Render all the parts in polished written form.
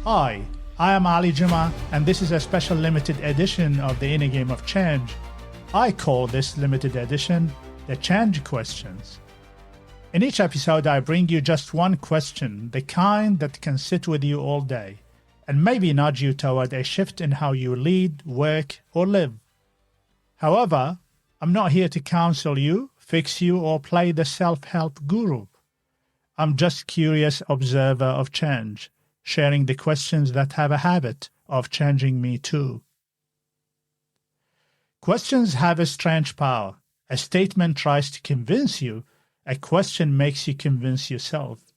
Hi, I am Ali Juma, and this is a special limited edition of the Inner Game of Change. I call this limited edition the Change Questions. In each episode, I bring you just one question, the kind that can sit with you all day, and maybe nudge you toward a shift in how you lead, work, or live. However, I'm not here to counsel you, fix you, or play the self-help guru. I'm just curious observer of change, sharing the questions that have a habit of changing me too. Questions have a strange power. A statement tries to convince you. A question makes you convince yourself.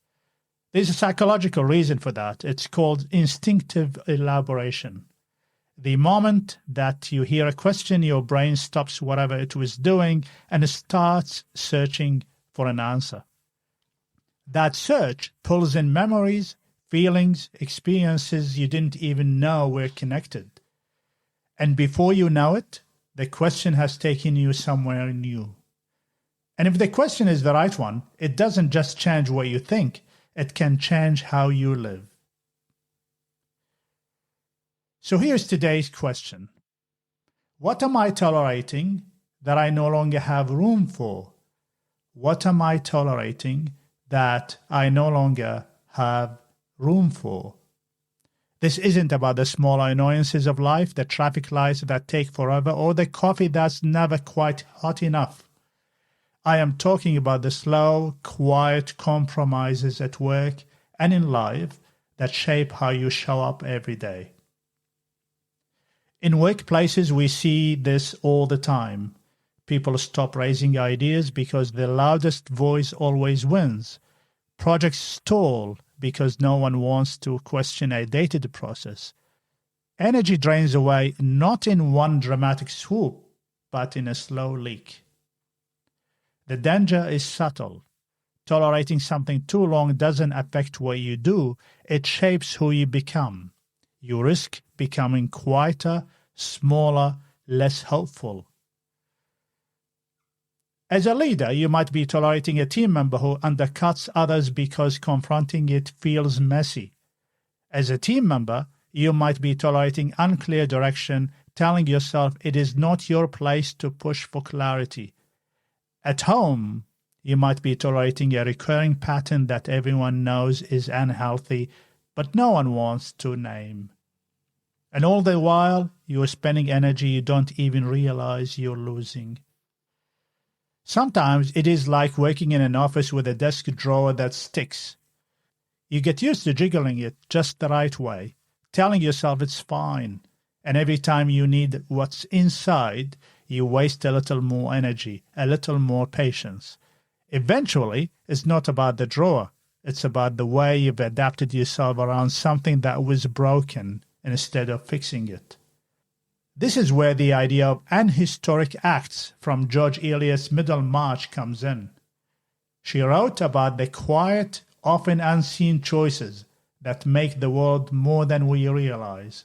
There's a psychological reason for that. It's called instinctive elaboration. The moment that you hear a question, your brain stops whatever it was doing and starts searching for an answer. That search pulls in memories, feelings, experiences you didn't even know were connected. And before you know it, the question has taken you somewhere new. And if the question is the right one, it doesn't just change what you think, it can change how you live. So here's today's question. What am I tolerating that I no longer have room for? What am I tolerating that I no longer have room for? This isn't about the small annoyances of life, the traffic lights that take forever, or the coffee that's never quite hot enough. I am talking about the slow, quiet compromises at work and in life that shape how you show up every day. In workplaces, we see this all the time. People stop raising ideas because the loudest voice always wins. Projects stall because no one wants to question a dated process. Energy drains away not in one dramatic swoop, but in a slow leak. The danger is subtle. Tolerating something too long doesn't affect what you do, it shapes who you become. You risk becoming quieter, smaller, less hopeful. As a leader, you might be tolerating a team member who undercuts others because confronting it feels messy. As a team member, you might be tolerating unclear direction, telling yourself it is not your place to push for clarity. At home, you might be tolerating a recurring pattern that everyone knows is unhealthy, but no one wants to name. And all the while, you are spending energy you don't even realize you're losing. Sometimes it is like working in an office with a desk drawer that sticks. You get used to jiggling it just the right way, telling yourself it's fine, and every time you need what's inside, you waste a little more energy, a little more patience. Eventually, it's not about the drawer, it's about the way you've adapted yourself around something that was broken instead of fixing it. This is where the idea of unhistoric acts from George Eliot's Middlemarch comes in. She wrote about the quiet, often unseen choices that make the world more than we realize.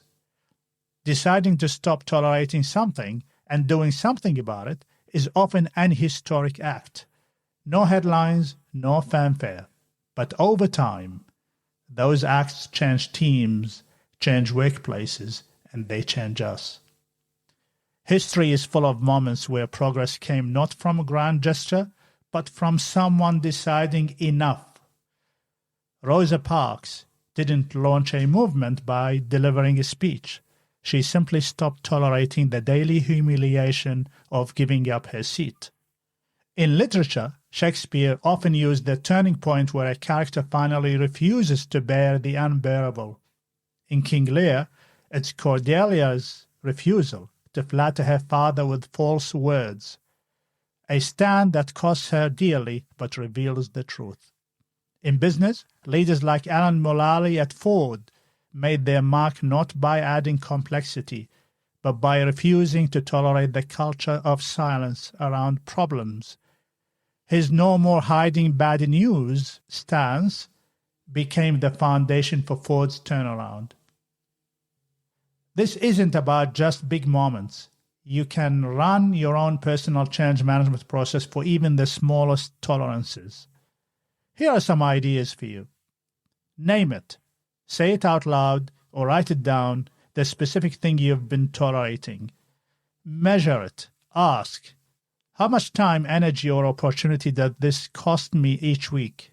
Deciding to stop tolerating something and doing something about it is often an unhistoric act. No headlines, no fanfare. But over time, those acts change teams, change workplaces, and they change us. History is full of moments where progress came not from a grand gesture, but from someone deciding enough. Rosa Parks didn't launch a movement by delivering a speech. She simply stopped tolerating the daily humiliation of giving up her seat. In literature, Shakespeare often used the turning point where a character finally refuses to bear the unbearable. In King Lear, it's Cordelia's refusal to flatter her father with false words, a stand that costs her dearly but reveals the truth. In business, leaders like Alan Mulally at Ford made their mark not by adding complexity, but by refusing to tolerate the culture of silence around problems. His no more hiding bad news stance became the foundation for Ford's turnaround. This isn't about just big moments. You can run your own personal change management process for even the smallest tolerances. Here are some ideas for you. Name it. Say it out loud or write it down, the specific thing you've been tolerating. Measure it. Ask, how much time, energy, or opportunity does this cost me each week?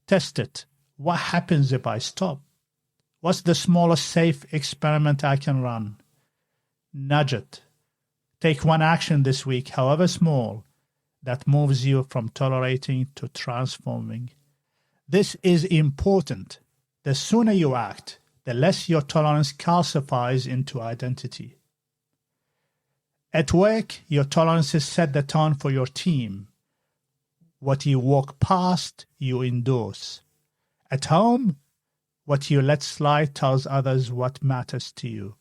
Test it. What happens if I stop? What's the smallest safe experiment I can run? Nudge it. Take one action this week, however small, that moves you from tolerating to transforming. This is important. The sooner you act, the less your tolerance calcifies into identity. At work, your tolerances set the tone for your team. What you walk past, you endorse. At home, what you let slide tells others what matters to you.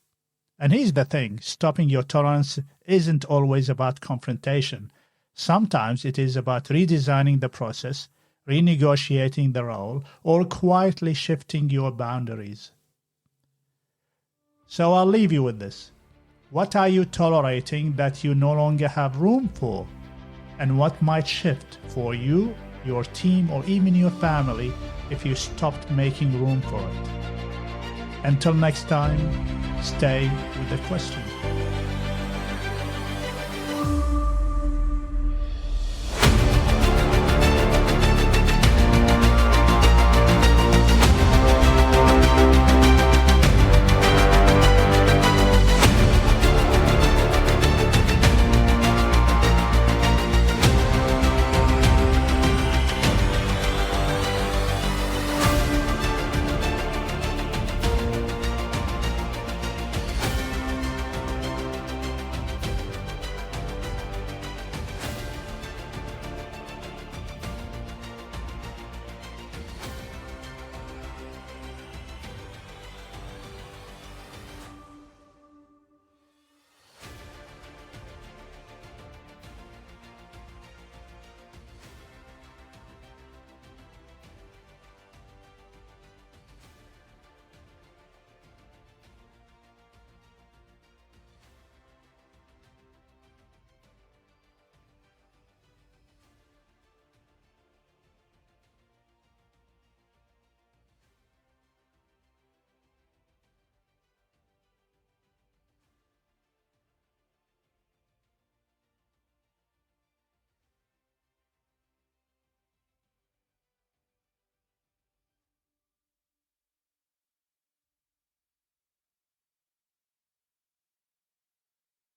And here's the thing, stopping your tolerance isn't always about confrontation. Sometimes it is about redesigning the process, renegotiating the role, or quietly shifting your boundaries. So I'll leave you with this. What are you tolerating that you no longer have room for? And what might shift for you, your team, or even your family if you stopped making room for it? Until next time, stay with the question.